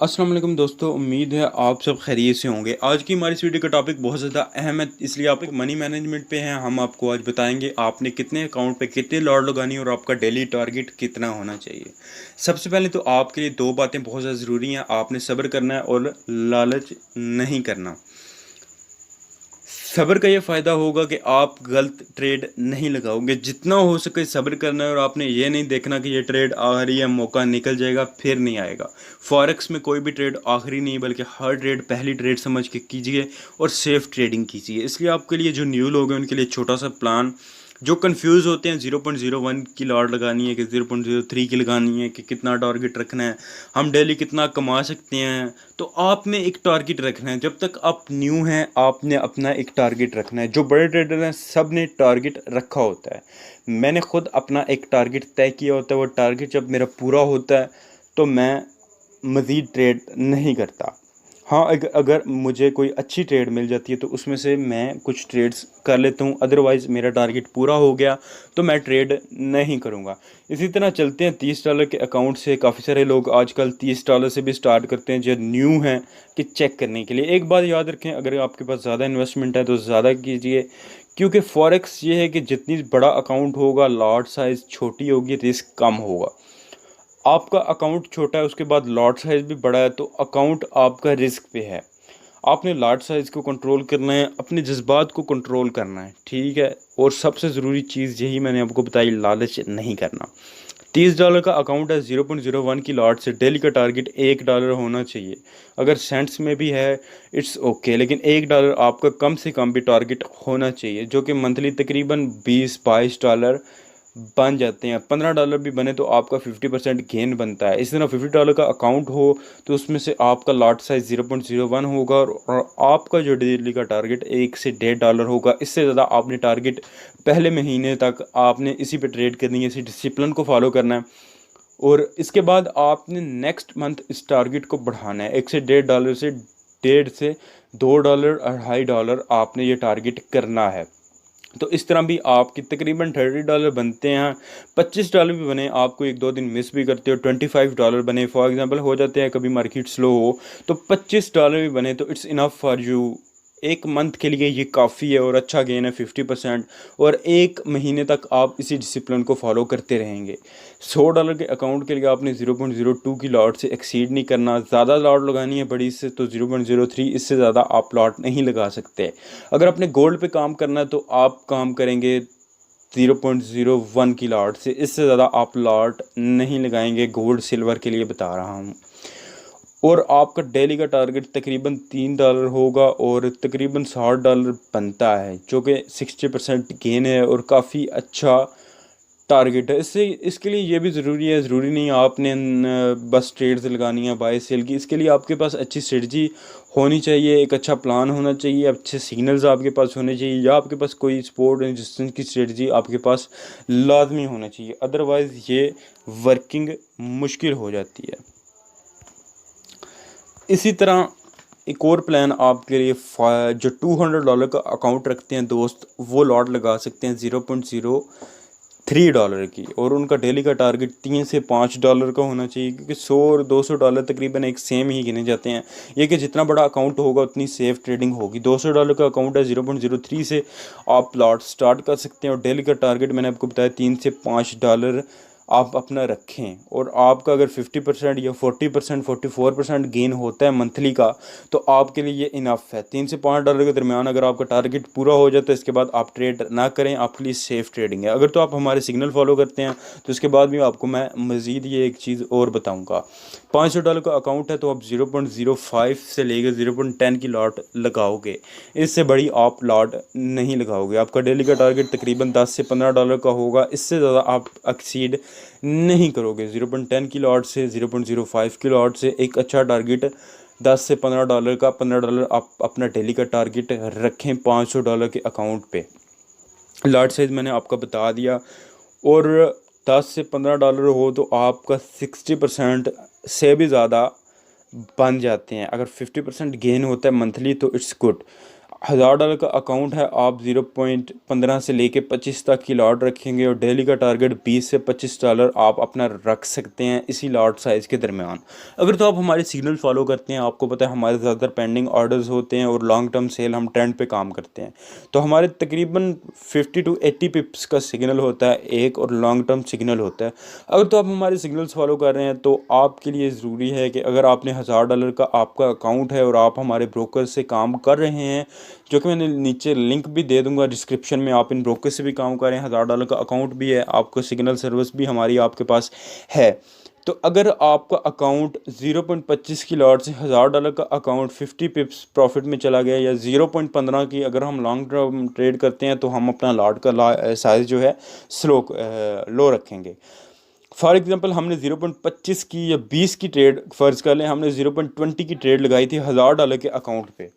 अस्सलाम वालेकुम दोस्तों, उम्मीद है आप सब खैरियत से होंगे। आज की हमारी इस वीडियो का टॉपिक बहुत ज़्यादा अहम है, इसलिए आप मनी मैनेजमेंट पे हैं। हम आपको आज बताएंगे आपने कितने अकाउंट पे कितने लॉट लगानी है और आपका डेली टारगेट कितना होना चाहिए। सबसे पहले तो आपके लिए दो बातें बहुत ज़्यादा ज़रूरी हैं, आपने सब्र करना है और लालच नहीं करना। सब्र का ये फ़ायदा होगा कि आप गलत ट्रेड नहीं लगाओगे। जितना हो सके सब्र करना है और आपने ये नहीं देखना कि ये ट्रेड आखिरी है, मौका निकल जाएगा फिर नहीं आएगा। फॉरेक्स में कोई भी ट्रेड आखिरी नहीं, बल्कि हर ट्रेड पहली ट्रेड समझ के कीजिए और सेफ ट्रेडिंग कीजिए। इसलिए आपके लिए जो न्यू लोग हैं उनके लिए छोटा सा प्लान, जो कंफ्यूज होते हैं 0.01 की लॉट लगानी है कि 0.03 की लगानी है, कि कितना टारगेट रखना है, हम डेली कितना कमा सकते हैं। तो आपने एक टारगेट रखना है। जब तक आप न्यू हैं आपने अपना एक टारगेट रखना है। जो बड़े ट्रेडर हैं सब ने टारगेट रखा होता है। मैंने खुद अपना एक टारगेट तय किया होता है। वो टारगेट जब मेरा पूरा होता है तो मैं मज़ीद ट्रेड नहीं करता। हाँ, अगर मुझे कोई अच्छी ट्रेड मिल जाती है तो उसमें से मैं कुछ ट्रेड्स कर लेता हूँ, अदरवाइज़ मेरा टारगेट पूरा हो गया तो मैं ट्रेड नहीं करूँगा। इसी तरह चलते हैं $30 के अकाउंट से। काफ़ी सारे लोग आजकल $30 से भी स्टार्ट करते हैं जो न्यू हैं, कि चेक करने के लिए। एक बात याद रखें, अगर आपके पास ज़्यादा इन्वेस्टमेंट है तो ज़्यादा कीजिए, क्योंकि फॉरेक्स ये है कि जितनी बड़ा अकाउंट होगा लॉट साइज़ छोटी होगी, रिस्क कम होगा। आपका अकाउंट छोटा है उसके बाद लॉट साइज़ भी बड़ा है तो अकाउंट आपका रिस्क पे है। आपने लॉट साइज़ को कंट्रोल करना है, अपने जज्बात को कंट्रोल करना है, ठीक है। और सबसे ज़रूरी चीज़ यही मैंने आपको बताई, लालच नहीं करना। $30 का अकाउंट है, 0.01 की लॉट से डेली का टारगेट $1 होना चाहिए। अगर सेंट्स में भी है इट्स ओके, लेकिन $1 आपका कम से कम भी टारगेट होना चाहिए, जो कि मंथली तकरीबन $20-22 बन जाते हैं। $15 भी बने तो आपका 50% गेन बनता है। इस तरह $50 का अकाउंट हो तो उसमें से आपका लॉट साइज़ 0.01 होगा और आपका जो डेली का टारगेट $1 से $1.5 होगा। इससे ज़्यादा आपने टारगेट पहले महीने तक आपने इसी पे ट्रेड करनी है, इसी डिसिप्लिन को फॉलो करना है। और इसके बाद आपने नेक्स्ट मंथ इस टारगेट को बढ़ाना है। $1 से $1.5 से $2, आपने ये टारगेट करना है। तो इस तरह भी आपकी तकरीबन $30 बनते हैं। $25 भी बने, आपको एक दो दिन मिस भी करते हो। $25 बने फॉर एग्जांपल, हो जाते हैं कभी मार्केट स्लो हो, तो $25 भी बने तो इट्स इनफ फॉर यू। एक मंथ के लिए ये काफ़ी है और अच्छा गेन है 50%। और एक महीने तक आप इसी डिसिप्लिन को फॉलो करते रहेंगे। $100 के अकाउंट के लिए आपने 0.02 की लॉट से एक्सीड नहीं करना। ज़्यादा लॉट लगानी है बड़ी से तो 0.03, इससे ज़्यादा आप लॉट नहीं लगा सकते। अगर आपने गोल्ड पे काम करना है तो आप काम करेंगे 0.01 की लॉट से, इससे ज़्यादा आप लॉट नहीं लगाएंगे। गोल्ड सिल्वर के लिए बता रहा हूँ। और आपका डेली का टारगेट तकरीबन $3 होगा और तकरीबन $60 बनता है, जो कि 60% गेन है और काफ़ी अच्छा टारगेट है। इससे इसके लिए ये भी ज़रूरी नहीं आपने बस ट्रेड्स लगानी है बाय सेल की। इसके लिए आपके पास अच्छी स्ट्रेटजी होनी चाहिए, एक अच्छा प्लान होना चाहिए, अच्छे सिग्नल्स आपके पास होने चाहिए, या आपके पास कोई सपोर्ट रेजिस्टेंस की स्ट्रेटजी आपके पास लाजमी होना चाहिए। अदरवाइज़ ये वर्किंग मुश्किल हो जाती है। इसी तरह एक और प्लान आपके लिए, जो $200 का अकाउंट रखते हैं दोस्त, वो लॉट लगा सकते हैं $0.03 की, और उनका डेली का टारगेट $3 से $5 का होना चाहिए, क्योंकि 100 और $200 तकरीबन एक सेम ही गिने जाते हैं। ये कि जितना बड़ा अकाउंट होगा उतनी सेफ ट्रेडिंग होगी। $200 का अकाउंट है, 0.03 से आप लॉट स्टार्ट कर सकते हैं और डेली का टारगेट मैंने आपको बताया $3 से $5 आप अपना रखें। और आपका अगर 50% या 40% 44% गेन होता है मंथली का, तो आपके लिए ये इनफ है। $3 से $5 के दरमियान अगर आपका टारगेट पूरा हो जाता है, इसके बाद आप ट्रेड ना करें, आपके लिए सेफ ट्रेडिंग है। अगर तो आप हमारे सिग्नल फॉलो करते हैं तो इसके बाद भी आपको मैं मज़ीद ये एक चीज़ और बताऊँगा। $500 का अकाउंट है तो आप 0.05 से लेकर 0.10 की लॉट लगाओगे, इससे बड़ी आप लॉट नहीं लगाओगे। आपका डेली का टारगेट तकरीबन $10 से $15 का होगा, इससे ज़्यादा आप एक्सीड नहीं करोगे। 0.10 की लॉट से 0.05 की लॉट से एक अच्छा टारगेट $10 से $15 का। $15 आप अपना डेली का टारगेट रखें $500 के अकाउंट पे। लॉट साइज़ मैंने आपका बता दिया। और $10 से $15 हो तो आपका 60% से भी ज़्यादा बन जाते हैं। अगर 50% गेन होता है मंथली तो इट्स गुड। $1000 का अकाउंट है, आप 0.15 से लेके 25 तक की लॉट रखेंगे और डेली का टारगेट $20 से $25 आप अपना रख सकते हैं इसी लॉट साइज़ के दरमियान। अगर तो आप हमारे सिग्नल फॉलो करते हैं, आपको पता है हमारे ज़्यादातर पेंडिंग ऑर्डर्स होते हैं और लॉन्ग टर्म सेल हम ट्रेंड पे काम करते हैं, तो हमारे तकरीबन 50 to 80 पिप्स का सिग्नल होता है एक, और लॉन्ग टर्म सिग्नल होता है। अगर तो आप हमारे सिग्नल्स फॉलो कर रहे हैं तो आपके लिए ज़रूरी है कि अगर आपने $1000 का आपका अकाउंट है और आप हमारे ब्रोकर से काम कर रहे हैं, जो कि मैंने नीचे लिंक भी दे दूंगा डिस्क्रिप्शन में, आप इन ब्रोकर से भी काम करें, $1000 का अकाउंट भी है, आपको सिग्नल सर्विस भी हमारी आपके पास है। तो अगर आपका अकाउंट 0.25 की लॉट से $1000 का अकाउंट 50 पिप्स प्रॉफिट में चला गया, या 0.15 की अगर हम लॉन्ग टर्म ट्रेड करते हैं, तो हम अपना लॉट का साइज़ जो है लो रखेंगे। फॉर एग्जांपल हमने 0.25 की या 20 की ट्रेड फ़र्ज़ कर लें, हमने 0.20 की ट्रेड लगाई थी $1000 के अकाउंट पे,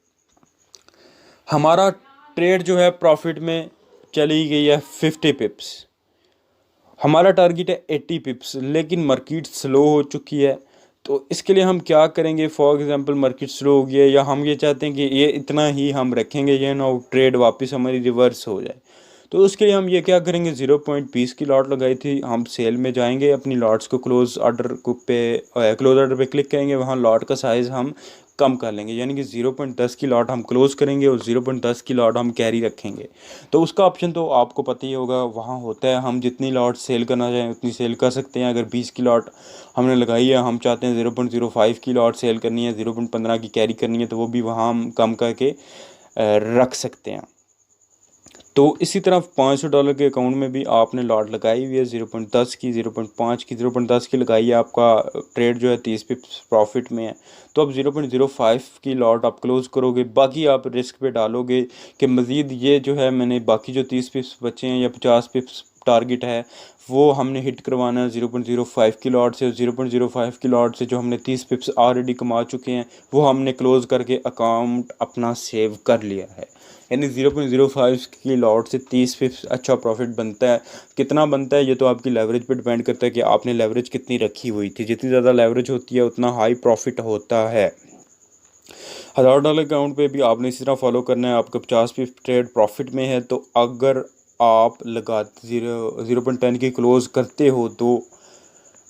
हमारा ट्रेड जो है प्रॉफिट में चली गई है 50 पिप्स, हमारा टारगेट है 80 पिप्स, लेकिन मार्केट स्लो हो चुकी है। तो इसके लिए हम क्या करेंगे, फॉर एग्जांपल मार्केट स्लो हो गया है या हम ये चाहते हैं कि ये इतना ही हम रखेंगे, ये ना ट्रेड वापस हमारी रिवर्स हो जाए, तो उसके लिए हम ये क्या करेंगे, 0.20 की लॉट लगाई थी, हम सेल में जाएंगे, अपनी लॉट्स को क्लोज ऑर्डर पे क्लिक करेंगे, वहाँ लॉट का साइज़ हम कम कर लेंगे, यानी कि 0.10 की लॉट हम क्लोज करेंगे और 0.10 की लॉट हम कैरी रखेंगे। तो उसका ऑप्शन तो आपको पता ही होगा, वहाँ होता है हम जितनी लॉट सेल करना चाहें उतनी सेल कर सकते हैं। अगर 20 की लॉट हमने लगाई है, हम चाहते हैं 0.05 की लॉट सेल करनी है, 0.15 की कैरी करनी है, तो वो भी वहाँ हम कम करके रख सकते हैं। तो इसी तरह $500 के अकाउंट में भी आपने लॉट लगाई हुई है 0.10 की, 0.5 की, 0.10 की लगाई है, आपका ट्रेड जो है 30 पिप्स प्रॉफिट में है, तो अब 0.05 की लॉट आप क्लोज़ करोगे, बाकी आप रिस्क पे डालोगे कि मज़ीद ये जो है मैंने बाकी जो 30 पिप्स बचे हैं या 50 पिप्स टारगेट है वो हमने हिट करवाना है 0.05 की लॉट से, और 0.05 की लॉट से जो हमने 30 पिप्स ऑलरेडी कमा चुके हैं वो हमने क्लोज़ करके अकाउंट अपना सेव कर लिया है। यानी 0.05 की लॉट से 30 पिप्स अच्छा प्रॉफिट बनता है। कितना बनता है ये तो आपकी लेवरेज पे डिपेंड करता है कि आपने लेवरेज कितनी रखी हुई थी, जितनी ज़्यादा लेवरेज होती है उतना हाई प्रॉफिट होता है। $1000 अकाउंट पे भी आपने इसी तरह फॉलो करना है, आपका 50 पिप ट्रेड प्रॉफिट में है, तो अगर आप लगा 0.10 की क्लोज़ करते हो तो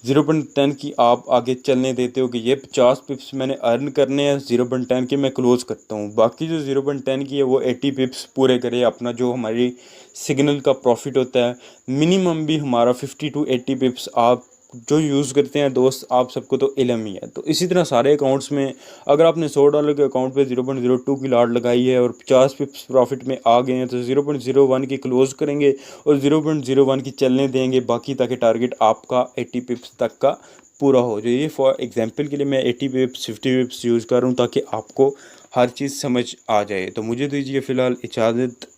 0.10 की आप आगे चलने देते हो कि ये 50 पिप्स मैंने अर्न करने हैं, 0.10 के मैं क्लोज़ करता हूँ, बाकी जो 0.10 की है वो 80 पिप्स पूरे करे, अपना जो हमारी सिग्नल का प्रॉफिट होता है मिनिमम भी हमारा 50 to 80 पिप्स आप जो यूज़ करते हैं दोस्त, आप सबको तो इलम ही है। तो इसी तरह सारे अकाउंट्स में अगर आपने $100 के अकाउंट पे 0.02 की लॉट लगाई है और 50 पिप्स प्रॉफिट में आ गए हैं, तो 0.01 की क्लोज़ करेंगे और 0.01 की चलने देंगे, बाकी ताकि टारगेट आपका 80 पिप्स तक का पूरा हो जाए। ये फॉर एग्जांपल के लिए मैं 80 पिप्स 50 पिप्स यूज़ कर रहा हूँ ताकि आपको हर चीज़ समझ आ जाए। तो मुझे दीजिए फ़िलहाल इजाज़त।